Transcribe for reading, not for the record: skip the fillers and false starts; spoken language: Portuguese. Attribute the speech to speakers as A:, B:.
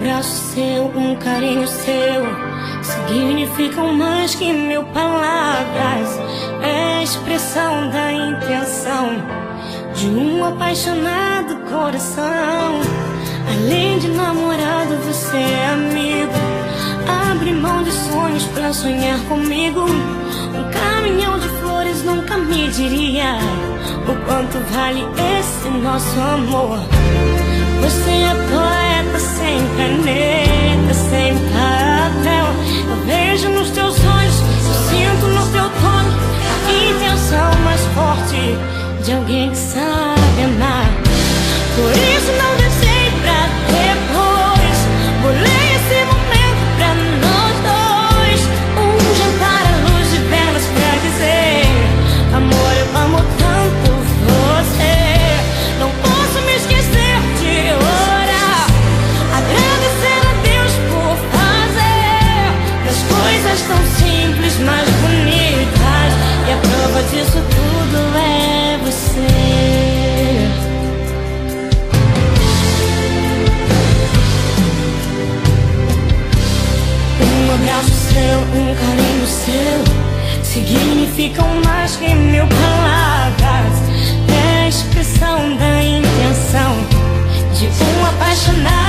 A: abraço seu, um carinho seu significam mais que mil palavras. É a expressão da intenção de um apaixonado coração. Além de namorado, você é amigo. Abre mão de sonhos pra sonhar comigo. Um caminhão de flores nunca me diria o quanto vale esse nosso amor. Você é poeta sem caneta, sem papel. Eu vejo nos teus olhos, eu sinto no teu tono a intenção mais forte de alguém que sabe amar. Por isso não deixei pra depois. Bolei esse momento pra nós dois. Um jantar à luz de velas pra dizer: amor, eu amo tanto você. Não posso me esquecer de orar, agradecer a Deus por fazer das coisas tão simples mais bonitas. E a prova disso tudo é você. Um abraço seu, um carinho seu significam mais que mil palavras. É a expressão da intenção de um apaixonado